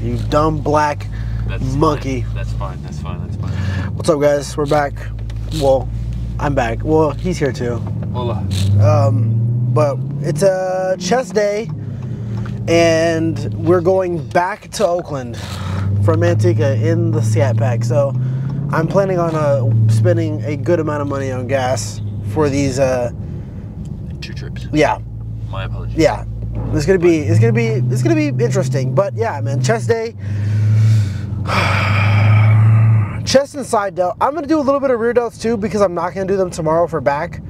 You dumb black monkey. Fine. That's fine. That's fine. That's fine. What's up, guys? We're back. Well, I'm back. Well, he's here too. Hola. But it's a chest day, and we're going back to Oakland from Antigua in the Scat Pack. So I'm planning on spending a good amount of money on gas for these 2 trips. Yeah. My apologies. Yeah. It's gonna be interesting. But yeah, man, chest day. Chest and side delt. I'm gonna do a little bit of rear delts too because I'm not gonna do them tomorrow for back.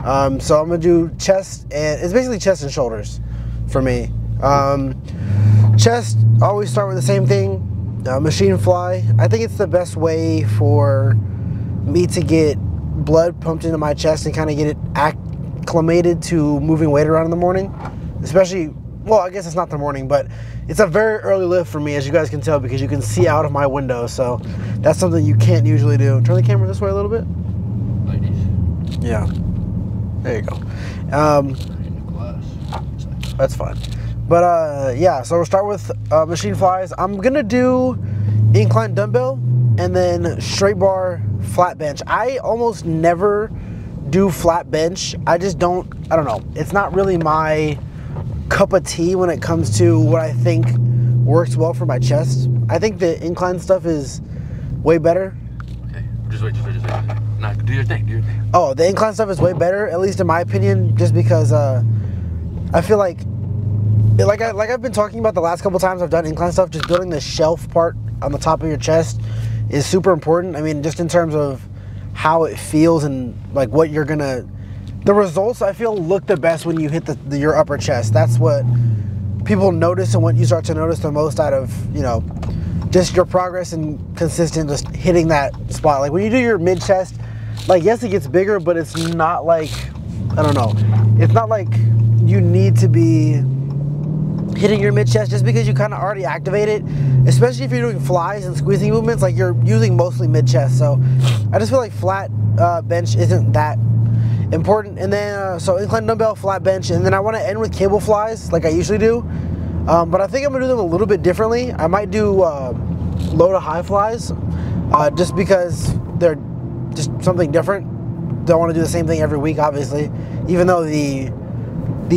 So I'm gonna do chest, and it's basically chest and shoulders for me. Chest, always start with the same thing, machine fly. I think it's the best way for me to get blood pumped into my chest and kind of get it acclimated to moving weight around in the morning. Especially, well, I guess it's not the morning, but it's a very early lift for me, as you guys can tell, because you can see out of my window. So that's something you can't usually do. Turn the camera this way a little bit. Ladies. Yeah. There you go. That's fine. But yeah, so we'll start with machine flies. I'm gonna do incline dumbbell and then straight bar flat bench. I almost never do flat bench. I just don't know. It's not really my cup of tea when it comes to what I think works well for my chest. I think the incline stuff is way better. Okay, just wait. Nah, do your thing. Oh, the incline stuff is way better, at least in my opinion, just because I feel like I've been talking about the last couple times I've done incline stuff, just building the shelf part on the top of your chest is super important. I mean, just in terms of how it feels and like what you're gonna, the results I feel look the best when you hit your upper chest. That's what people notice and what you start to notice the most out of, you know, just your progress and consistent just hitting that spot. Like when you do your mid chest, like yes, it gets bigger, but it's not like, I don't know, it's not like you need to be hitting your mid chest just because you kind of already activate it, especially if you're doing flies and squeezing movements, like you're using mostly mid chest. So I just feel like flat bench isn't that important. And then so incline dumbbell, flat bench, and then I want to end with cable flies like I usually do, but I think I'm gonna do them a little bit differently. I might do low to high flies just because they're just something different. Don't want to do the same thing every week, obviously, even though the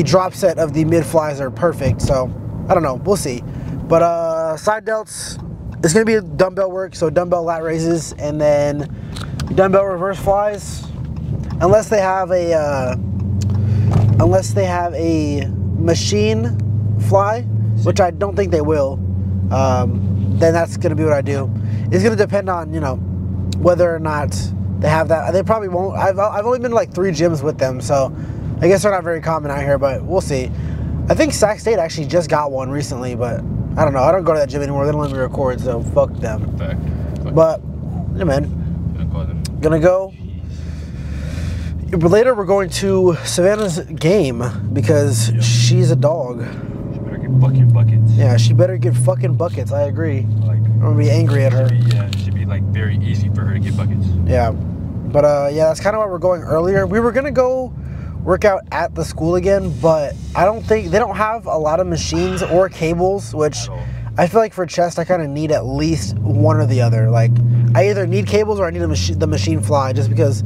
drop set of the mid flies are perfect. So I don't know, we'll see. But side delts, it's gonna be dumbbell work, so dumbbell lat raises and then dumbbell reverse flies, unless they have a machine fly, which I don't think they will. Then that's gonna be what I do. It's gonna depend on, you know, whether or not they have that. They probably won't. I've only been to like 3 gyms with them, so I guess they're not very common out here, but we'll see. I think Sac State actually just got one recently, but I don't know. I don't go to that gym anymore. They don't let me record, so fuck them. Fact. But yeah, man, gonna go. But later we're going to Savannah's game because she's a dog. She better get buckets. Yeah, she better get fucking buckets. I agree. Like, I'm gonna be angry at her. It should be like very easy for her to get buckets. Yeah, but yeah, that's kind of why we're going earlier. We were gonna go work out at the school again, but I don't think they don't have a lot of machines or cables, which I feel like for chest I kind of need at least one or the other. Like I either need cables or I need the machine fly, just because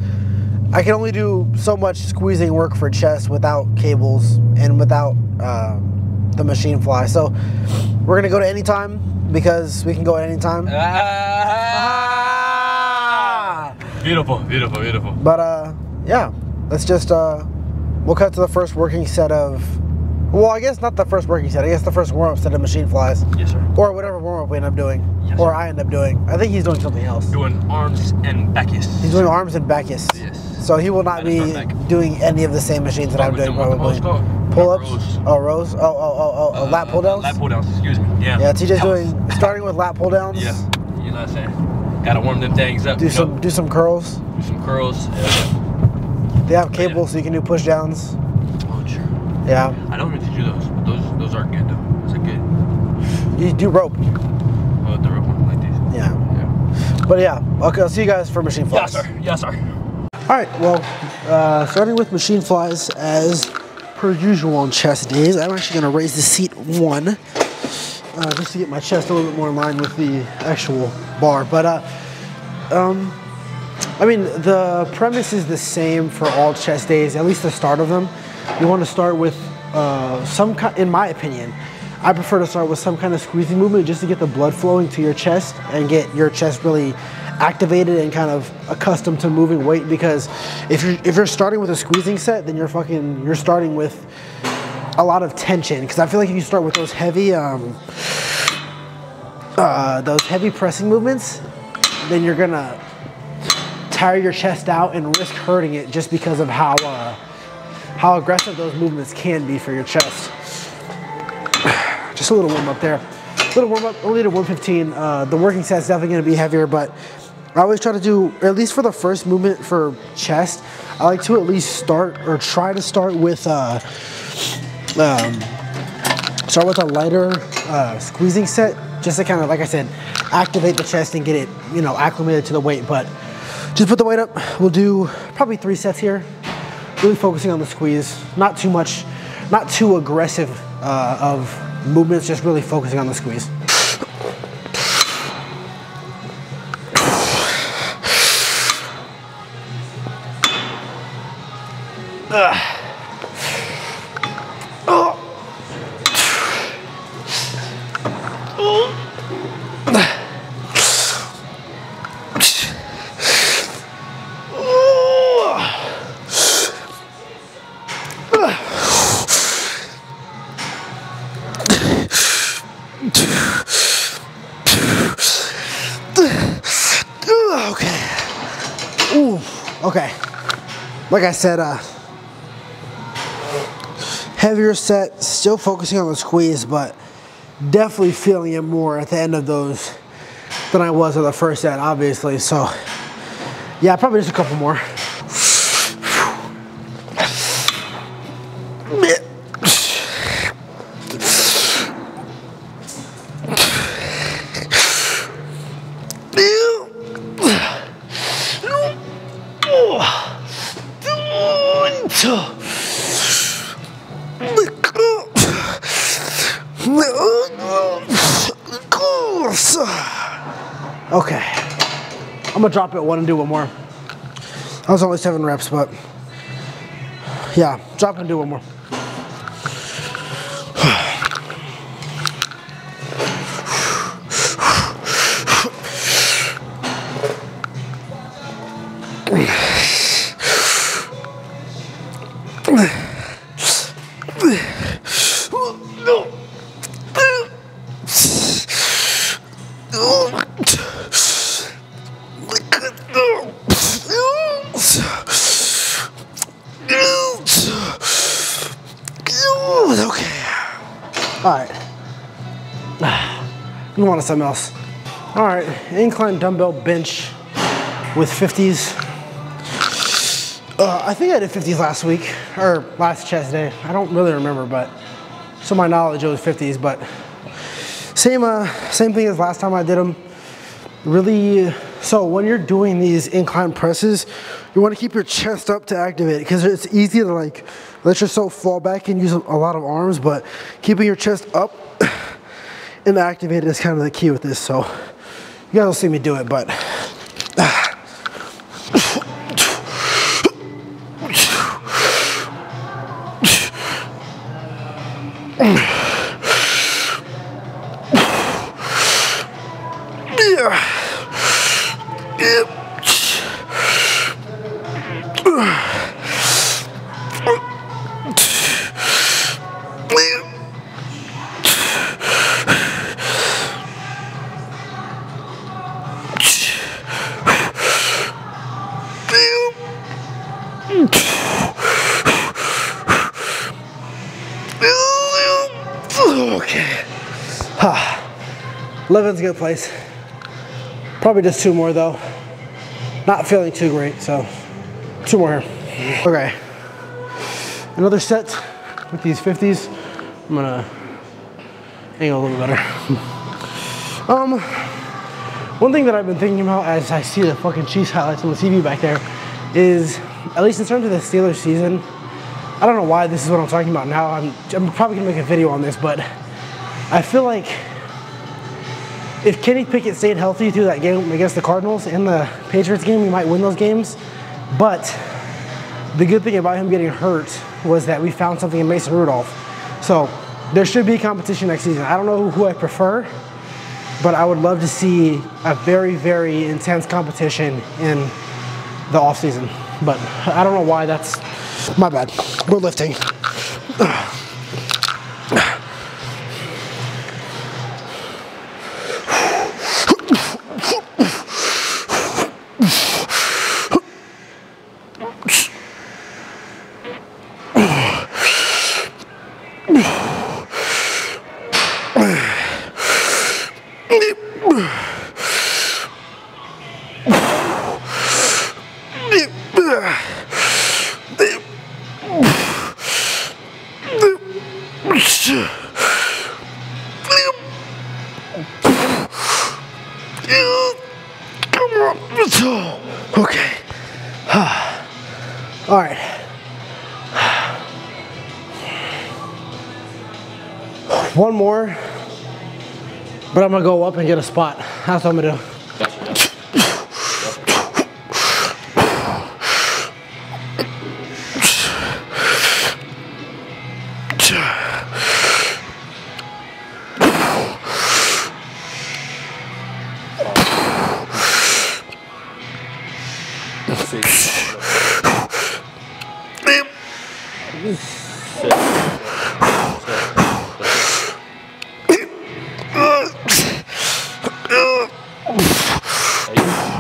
I can only do so much squeezing work for chest without cables and without the machine fly. So we're gonna go to Anytime because we can go at any time. Beautiful. But yeah, let's just we'll cut to the first working set of, well, I guess not the first working set, I guess the first warm-up set of machine flies. Yes, sir. Or whatever warm-up we end up doing. Yes, or sir. I end up doing. I think he's doing something else. Doing arms and backus. He's doing arms and backus. Yes. So he will not be doing any of the same machines that I'm doing probably. Pull-ups? Oh, rows? Oh, lap pull-downs? Lap pull-downs, excuse me. Yeah. Yeah, TJ's starting with lap pull-downs. Yeah. You know what I'm saying? Gotta warm them things up. Do some curls. Do some curls. They have cables so you can do push-downs. Oh, true. Yeah. I don't really do those, but those are good though. Those are good. You do rope. Oh, the rope one like this. Yeah. But yeah, okay, I'll see you guys for machine flies. Yes, sir. All right, well, starting with machine flies as per usual on chest days, I'm actually gonna raise the seat 1 just to get my chest a little bit more in line with the actual bar. But I mean, the premise is the same for all chest days, at least the start of them. You want to start with some kind, in my opinion, I prefer to start with some kind of squeezing movement just to get the blood flowing to your chest and get your chest really activated and kind of accustomed to moving weight. Because if you're starting with a squeezing set, then you're starting with a lot of tension. Because I feel like if you start with those heavy pressing movements, then you're gonna tire your chest out and risk hurting it just because of how aggressive those movements can be for your chest. Just a little warm up there. A little warm up, only to 115. The working set's definitely gonna be heavier, but I always try to do, or at least for the first movement for chest, I like to at least start or try to start with a lighter squeezing set, just to kind of, like I said, activate the chest and get it, you know, acclimated to the weight. But just put the weight up. We'll do probably 3 sets here, really focusing on the squeeze. Not too much, not too aggressive of movements, just really focusing on the squeeze. Okay, like I said, heavier set, still focusing on the squeeze, but definitely feeling it more at the end of those than I was on the first set, obviously. So yeah, probably just a couple more. Okay, I'm gonna drop it at 1 and do 1 more. That was only 7 reps, but yeah, drop and do 1 more. Alright, you want something else. Alright, incline dumbbell bench with 50s. I think I did 50s last week, or last chest day. I don't really remember, but to my knowledge it was 50s, but same thing as last time I did them. Really, so when you're doing these incline presses, you want to keep your chest up to activate it, because it's easy to like let yourself fall back and use a lot of arms, but keeping your chest up and activated is kind of the key with this. So you guys will see me do it, but okay. 11's a good place. Probably just 2 more though. Not feeling too great, so 2 more here. Okay. Another set with these 50s. I'm gonna angle a little better. One thing that I've been thinking about as I see the fucking Chiefs highlights on the TV back there is, at least in terms of the Steelers season, I don't know why this is what I'm talking about now. I'm probably gonna make a video on this, but I feel like if Kenny Pickett stayed healthy through that game against the Cardinals and the Patriots game, we might win those games. But the good thing about him getting hurt was that we found something in Mason Rudolph. So there should be competition next season. I don't know who I prefer, but I would love to see a very, very intense competition in the offseason. But I don't know why that's my bad. We're lifting. Okay. All right. One more, but I'm gonna go up and get a spot. That's what I'm gonna do.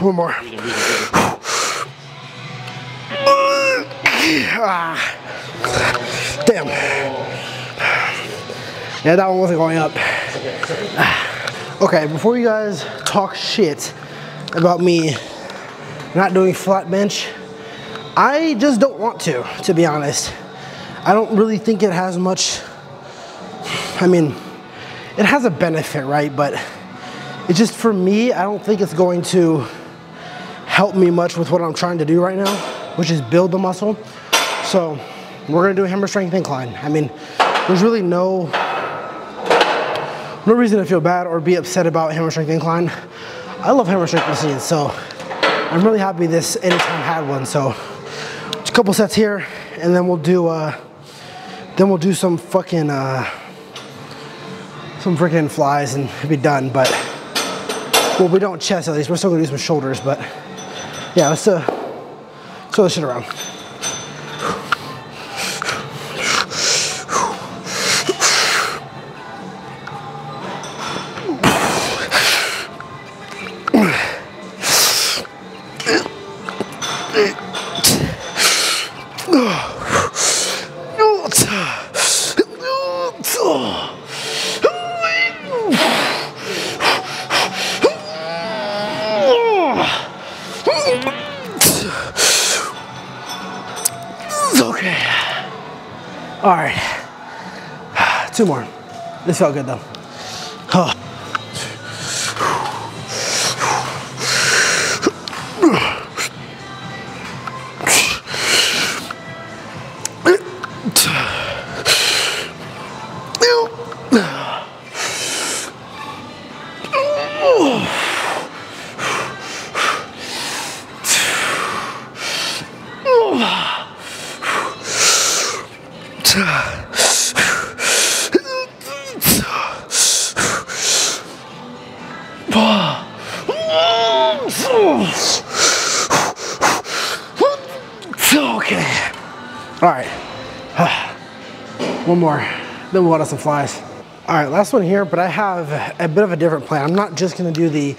One more. Damn. Yeah, that one wasn't going up. Okay, before you guys talk shit about me not doing flat bench, I just don't want to be honest. I don't really think it has much, I mean, it has a benefit, right? But it's just, for me, I don't think it's going to help me much with what I'm trying to do right now, which is build the muscle. So we're gonna do a hammer strength incline. I mean, there's really no reason to feel bad or be upset about hammer strength incline. I love hammer strength machines, so I'm really happy this Anytime had one. So just a couple sets here, and then we'll do some fucking some freaking flies and be done. But well, we don't chest at least. We're still gonna do some shoulders, but yeah, let's throw this shit around. Okay. All right. 2 more. This felt good though. Oh. Okay. All right. One more. Then we'll let some flies. All right, last one here, but I have a bit of a different plan. I'm not just gonna do the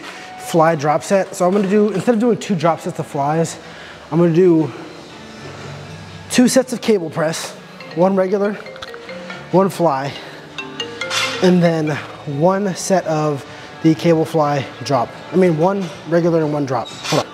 fly drop set. So I'm gonna do, instead of doing 2 drop sets of flies, I'm gonna do 2 sets of cable press, 1 regular, 1 fly, and then 1 set of the cable fly drop. I mean, 1 regular and 1 drop. Hold on.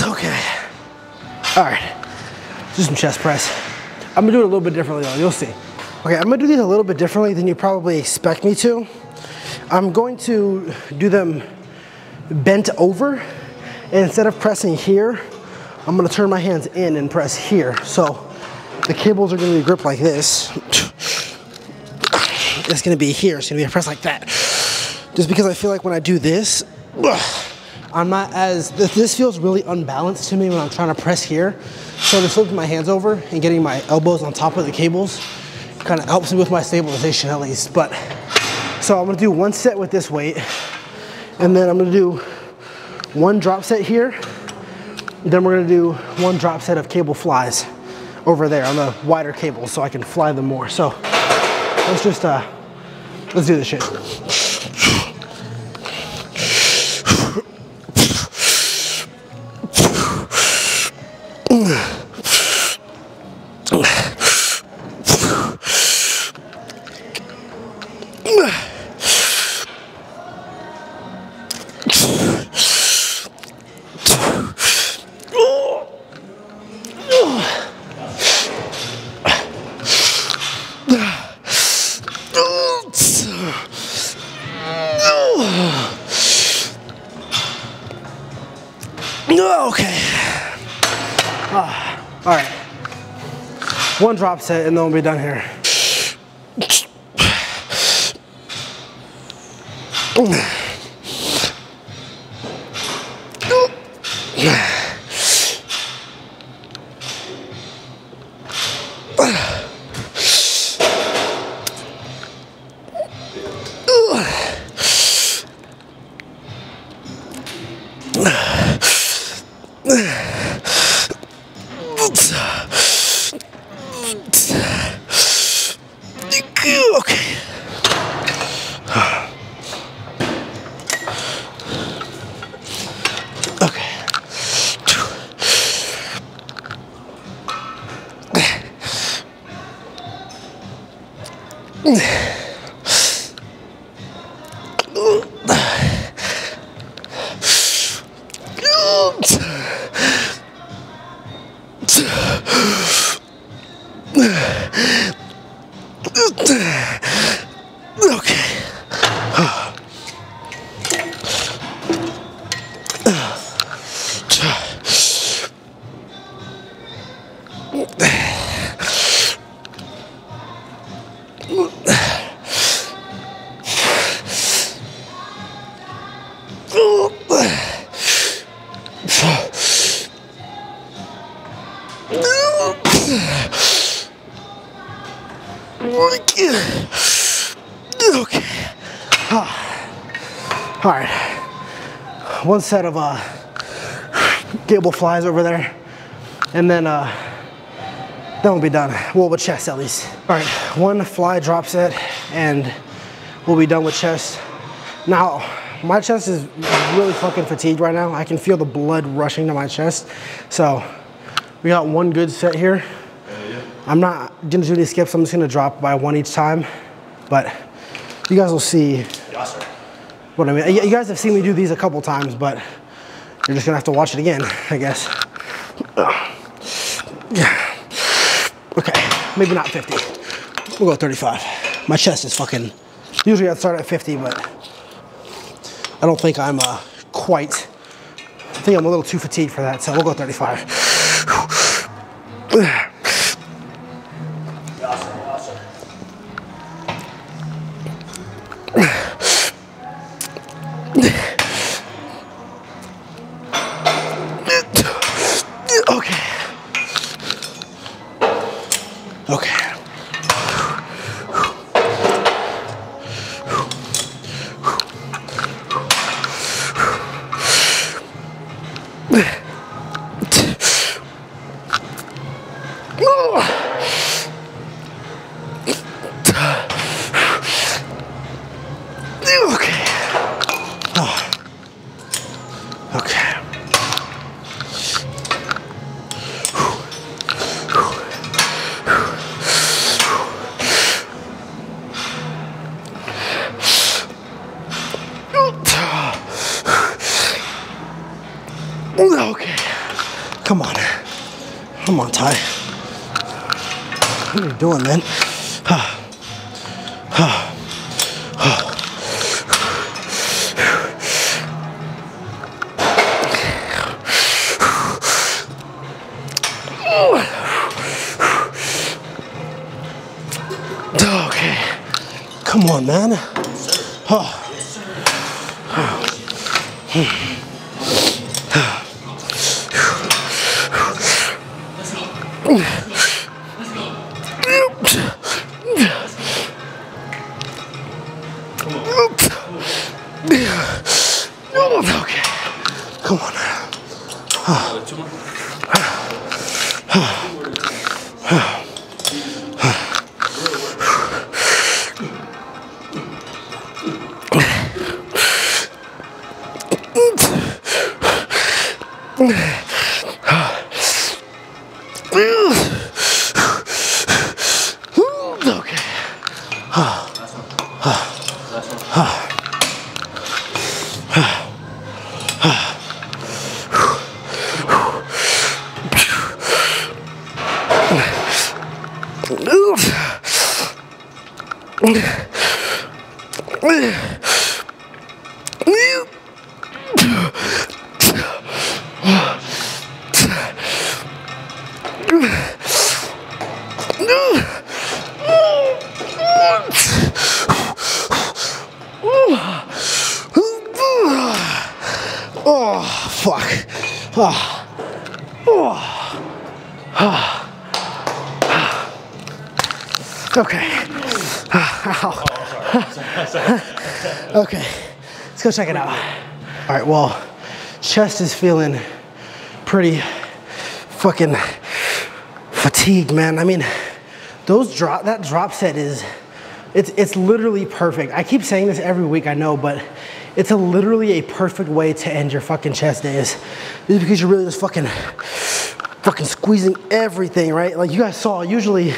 Okay. All right. Do some chest press. I'm gonna do it a little bit differently though, you'll see. Okay, I'm gonna do these a little bit differently than you probably expect me to. I'm going to do them bent over, and instead of pressing here, I'm gonna turn my hands in and press here. So the cables are gonna be gripped like this. It's gonna be here, it's gonna be pressed like that. Just because I feel like when I do this, I'm not as, this feels really unbalanced to me when I'm trying to press here. So just flipping my hands over and getting my elbows on top of the cables kind of helps me with my stabilization at least. But, so I'm gonna do one set with this weight, and then I'm gonna do one drop set here. Then we're gonna do one drop set of cable flies over there on the wider cables so I can fly them more. So let's just, let's do this shit. Okay. All right. One drop set and then we'll be done here. Okay. Okay. All right. One set of cable flies over there, and then we'll be done. Well, with chest at least. All right, one fly drop set, and we'll be done with chest. Now, my chest is really fucking fatigued right now. I can feel the blood rushing to my chest. So we got one good set here. I'm not gonna do any skips. I'm just gonna drop by one each time, but you guys will see what I mean. You guys have seen me do these a couple times, but you're just gonna have to watch it again, I guess. Okay, maybe not 50. We'll go 35. My chest is fucking, usually I'd start at 50, but I don't think I'm quite, I think I'm a little too fatigued for that, so we'll go 35. Okay. Come on. Come on, Ty. What are you doing, man? Okay. Come on, man. Oh. Okay. Come on. Oh, fuck. Okay. Ow. Okay, let's go check it out. All right, well, chest is feeling pretty fucking fatigued, man. I mean, that drop set is, it's literally perfect. I keep saying this every week, I know, but it's literally a perfect way to end your fucking chest days. Just because you're really just fucking squeezing everything, right? Like you guys saw, usually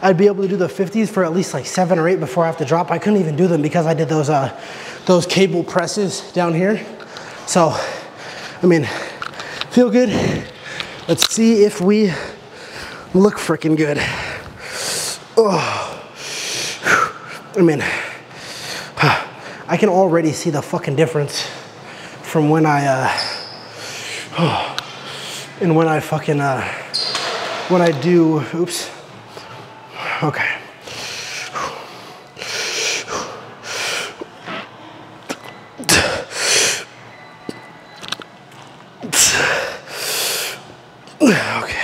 I'd be able to do the 50s for at least like 7 or 8 before I have to drop. I couldn't even do them because I did those cable presses down here. So, I mean, feel good. Let's see if we look freaking good. Oh, I mean, I can already see the fucking difference from when when I do, oops. Okay. Okay.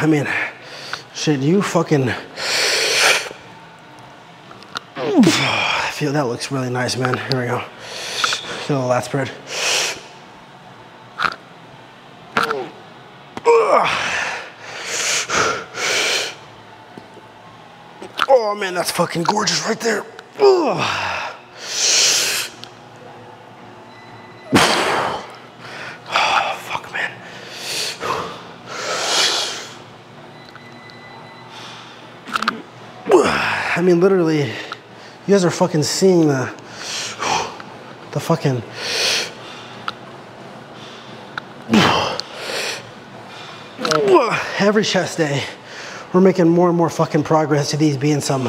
I mean, shit, you fucking... I feel that looks really nice, man. Here we go. Feel the lat spread. Oh man, that's fucking gorgeous right there. Oh, fuck, man. I mean, literally, you guys are fucking seeing the fucking... Every chest day, we're making more and more fucking progress to these being some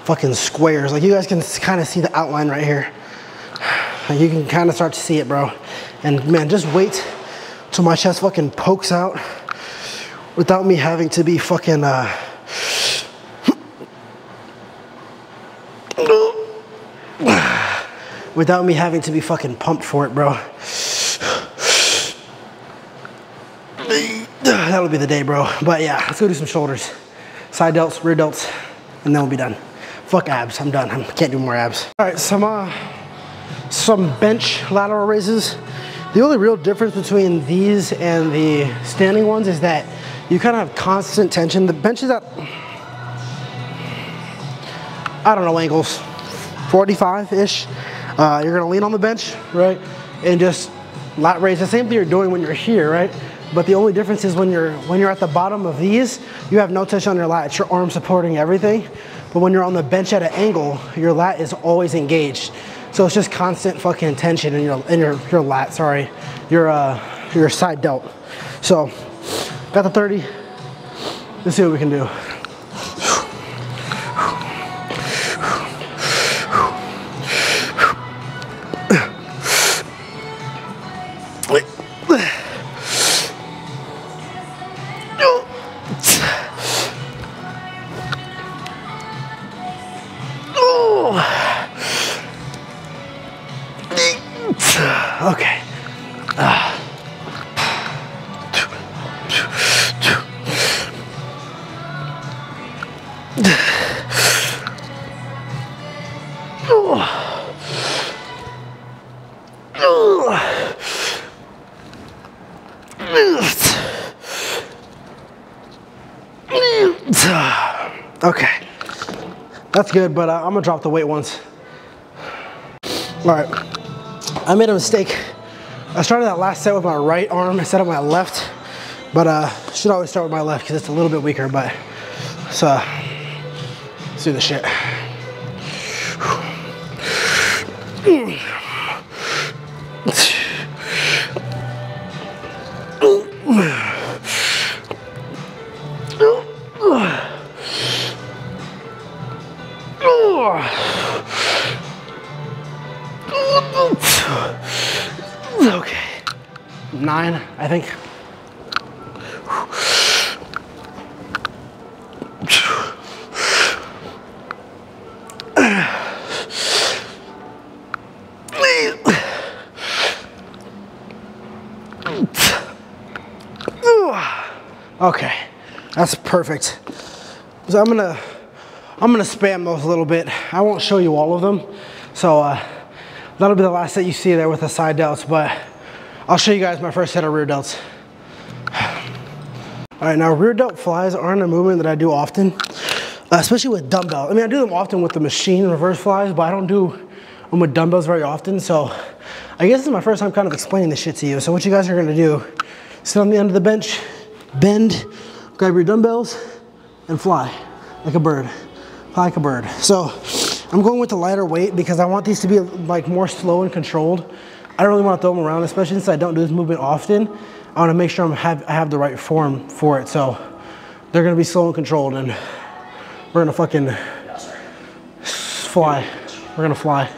fucking squares. Like you guys can kind of see the outline right here. Like you can kind of start to see it, bro. And man, just wait till my chest fucking pokes out without me having to be fucking without me having to be fucking pumped for it, bro. That'll be the day, bro. But yeah, let's go do some shoulders. Side delts, rear delts, and then we'll be done. Fuck abs, I'm done. I can't do more abs. All right, some bench lateral raises. The only real difference between these and the standing ones is that you kind of have constant tension. The bench is at, I don't know, angles 45-ish. You're gonna lean on the bench, right? And just lat raise, the same thing you're doing when you're here, right? But the only difference is when you're at the bottom of these, you have no tension on your lat. It's your arm supporting everything. But when you're on the bench at an angle, your lat is always engaged. So it's just constant fucking tension in your lat, sorry, your side delt. So got the 30. Let's see what we can do. Okay. Okay, that's good, but I'm gonna drop the weight once. All right, I made a mistake. I started that last set with my right arm instead of my left, but should always start with my left because it's a little bit weaker, but let's do the shit. Okay, 9, I think. Okay, that's perfect. So I'm gonna spam those a little bit. I won't show you all of them. So that'll be the last set you see there with the side delts, but I'll show you guys my first set of rear delts. All right, now rear delt flies aren't a movement that I do often, especially with dumbbell. I mean, I do them often with the machine reverse flies, but I don't do them with dumbbells very often. So I guess this is my first time kind of explaining this shit to you. So what you guys are gonna do, sit on the end of the bench, bend, grab your dumbbells, and fly like a bird. Fly like a bird. So I'm going with the lighter weight because I want these to be like more slow and controlled. I don't really want to throw them around, especially since I don't do this movement often. I want to make sure I have the right form for it. So they're going to be slow and controlled, and we're going to fucking fly. We're going to fly.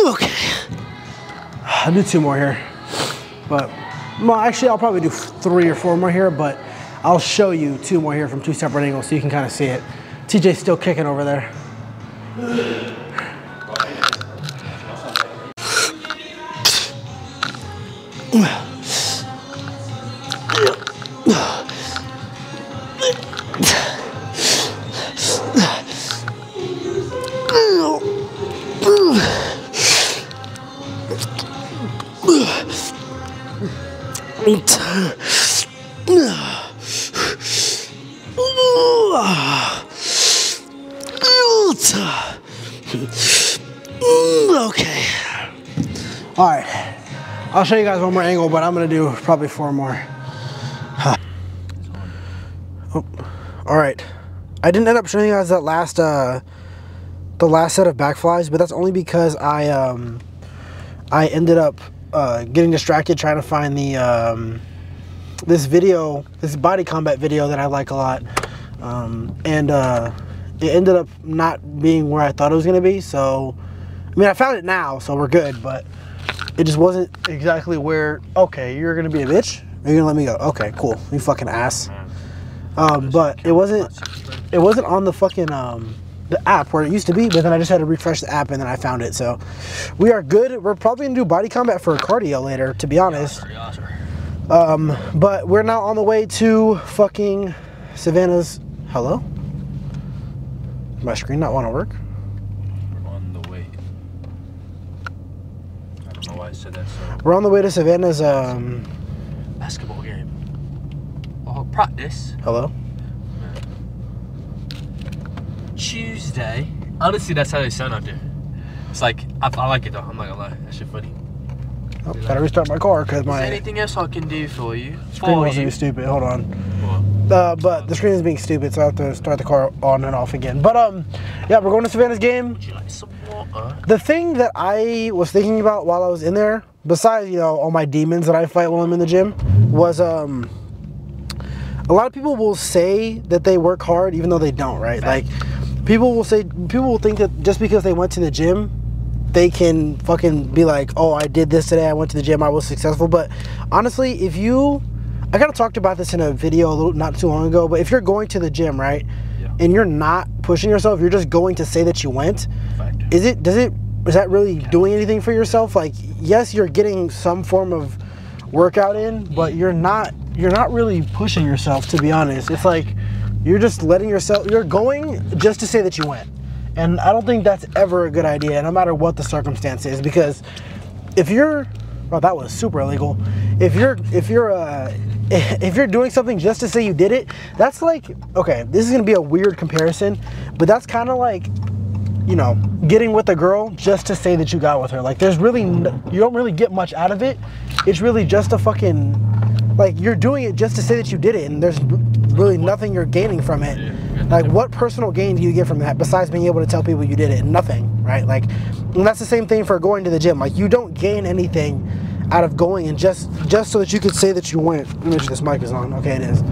Okay, I'll do 2 more here, but well, actually I'll probably do 3 or 4 more here, but I'll show you 2 more here from 2 separate angles so you can kind of see it. TJ's still kicking over there. Okay. All right. I'll show you guys one more angle, but I'm gonna do probably 4 more. Oh, all right. I didn't end up showing you guys that last, the last set of back flies, but that's only because I ended up getting distracted trying to find the this body combat video that I like a lot, and it ended up not being where I thought it was gonna be. So, I mean, I found it now, so we're good, but it just wasn't exactly where. Okay, you're gonna be a bitch. You're gonna let me go. Okay, cool. You fucking ass. But it wasn't on the fucking the app where it used to be, but then I just had to refresh the app and then I found it. So we are good. We're probably gonna do body combat for cardio later, to be honest. But we're now on the way to fucking Savannah's. Hello? Does my screen not want to work? We're on the way. I don't know why I said that. So We're on the way to Savannah's. basketball game. Oh, practice. Hello? Tuesday. Honestly, that's how they sound out there. It's like, I like it though. I'm not gonna lie. That shit funny. Oh, gotta restart my car because Is my there anything else I can do for you? screen was being stupid. Hold on. But the screen is being stupid, so I have to start the car on and off again. But yeah, we're going to Savannah's game. Would you like some water? The thing that I was thinking about while I was in there, besides, you know, all my demons that I fight while I'm in the gym, was a lot of people will say that they work hard even though they don't, right? Like people will think that just because they went to the gym, they can fucking be like, oh, I did this today, I went to the gym, I was successful. But honestly, I kind of talked about this in a video not too long ago, but if you're going to the gym, right, and you're not pushing yourself, you're just going to say that you went, is that really doing anything for yourself? Like, yes, you're getting some form of workout in, but you're not really pushing yourself, to be honest. It's like you're just letting yourself, you're going just to say that you went. And I don't think that's ever a good idea, no matter what the circumstance is, because if you're, oh, that was super illegal. If you're doing something just to say you did it, that's like, okay, this is gonna be a weird comparison, but that's kind of like, you know, getting with a girl just to say that you got with her. Like, there's really, you don't really get much out of it. It's really just a fucking, like, you're doing it just to say that you did it, and there's really nothing you're gaining from it. Like, what personal gain do you get from that besides being able to tell people you did it? Nothing, right? Like, and that's the same thing for going to the gym. Like, you don't gain anything out of going and just so that you could say that you went. Let me make sure this mic is on. Okay, it is.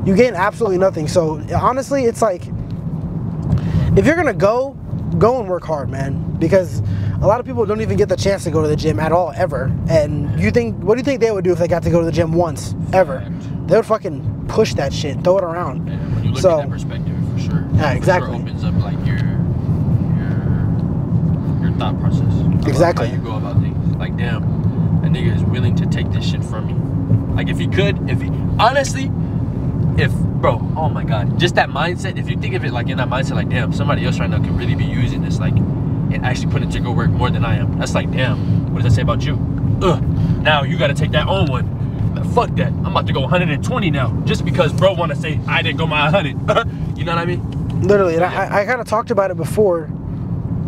You gain absolutely nothing. So honestly, it's like, if you're gonna go and work hard, man, because a lot of people don't even get the chance to go to the gym at all, ever. And what do you think they would do if they got to go to the gym once, ever? They would fucking push that shit, throw it around. And when you look at that perspective, for sure. Yeah, exactly. For sure opens up like your thought process. Exactly. How you go about things. Like, damn, a nigga is willing to take this shit from me. Like, honestly, bro, oh my God, just that mindset, if you think of it like in that mindset, like, damn, somebody else right now could really be using this, like, and actually put it to go work more than I am. That's like, damn, what does that say about you? Now you gotta take that on one. Fuck that, I'm about to go 120 now, just because bro wanna say I didn't go my 100. You know what I mean? Literally, and I kind of talked about it before.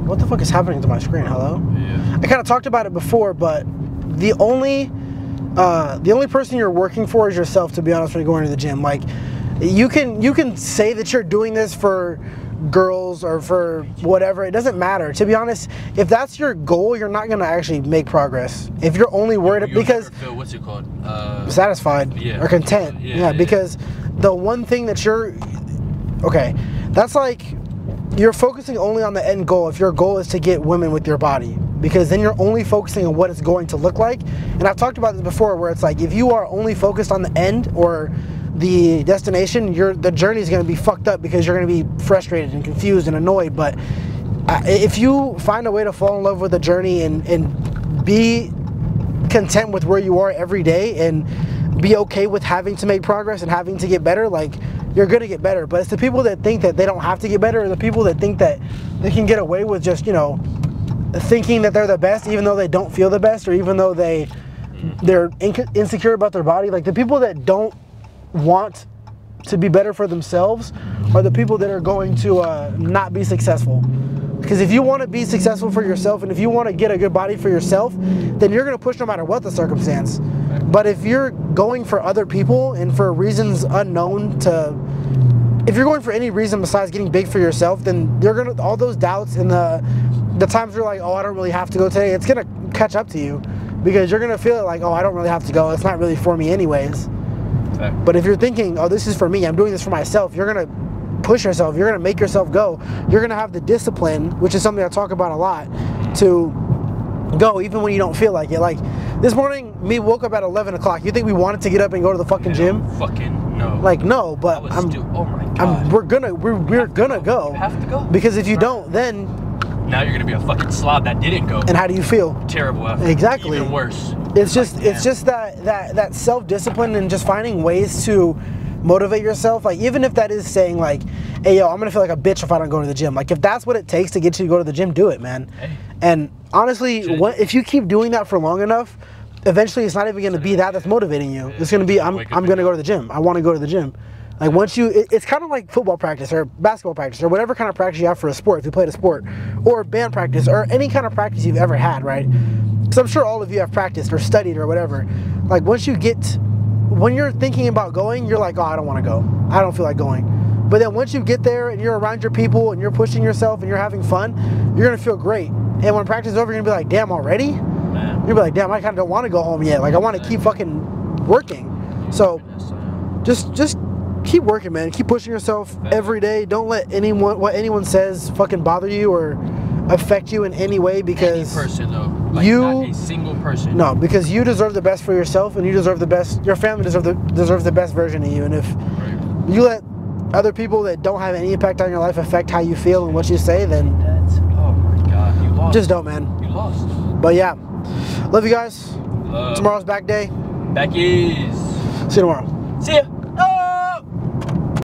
What the fuck is happening to my screen? Hello? Yeah. I kind of talked about it before, but the only person you're working for is yourself, to be honest, when you're going to the gym. Like, you can say that you're doing this for girls or for whatever, it doesn't matter. To be honest, if that's your goal, you're not gonna actually make progress. If you're only worried because feel, what's it called? Satisfied or content. Yeah, because the one thing that that's like, you're focusing only on the end goal. If your goal is to get women with your body, because then you're only focusing on what it's going to look like. And I've talked about this before, where it's like, if you are only focused on the end or the destination, the journey is going to be fucked up, because you're going to be frustrated and confused and annoyed. But if you find a way to fall in love with the journey and be content with where you are every day and be okay with having to make progress and having to get better, like, you're going to get better. But it's the people that think that they don't have to get better, or the people that think that they can get away with just, you know, thinking that they're the best even though they don't feel the best, or even though they're insecure about their body. Like, the people that don't want to be better for themselves are the people that are going to not be successful. Because if you want to be successful for yourself, and if you want to get a good body for yourself, then you're going to push no matter what the circumstance. But if you're going for other people and for reasons unknown if you're going for any reason besides getting big for yourself, then you're gonna, all those doubts and the times you're like, oh, I don't really have to go today, it's gonna catch up to you, because you're gonna feel like, oh, I don't really have to go, it's not really for me anyways. But if you're thinking, oh, this is for me, I'm doing this for myself, you're gonna push yourself, you're gonna make yourself go, you're gonna have the discipline, which is something I talk about a lot, to go even when you don't feel like it. Like, this morning, me woke up at 11 o'clock. You think we wanted to get up and go to the fucking gym? Fucking no. Like, no, but oh my God. we're gonna go. You have to go. Because if you don't, then now you're gonna be a fucking slob that didn't go. And how do you feel? Terrible after. Exactly. Even worse. It's just that self-discipline and just finding ways to motivate yourself. Like, even if that is saying like, hey yo, I'm gonna feel like a bitch if I don't go to the gym. Like, if that's what it takes to get you to go to the gym, do it, man. Hey. And honestly, if you keep doing that for long enough, eventually it's not even gonna be that's motivating you. It's gonna be I'm gonna go to the gym. I want to go to the gym. Like, once it's kind of like football practice or basketball practice or whatever kind of practice you have for a sport, if you played a sport, or band practice or any kind of practice you've ever had, right? Because I'm sure all of you have practiced or studied or whatever. Like, when you're thinking about going, you're like, oh, I don't want to go. I don't feel like going. But then once you get there and you're around your people and you're pushing yourself and you're having fun, you're going to feel great. And when practice is over, you're going to be like, damn, already? Man. You're going to be like, damn, I kind of don't want to go home yet. Like, I want to keep fucking working. So just keep working, man. Keep pushing yourself every day. Don't let what anyone says fucking bother you or affect you in any way, because any person, though. Like, not a single person. No, because you deserve the best for yourself, and you deserve the best. Your family deserves the best version of you. And if you let other people that don't have any impact on your life affect how you feel and what you say, then oh my god, you lost. Just don't, man. You lost. But yeah, love you guys. Tomorrow's back day. Backies. See you tomorrow. See ya.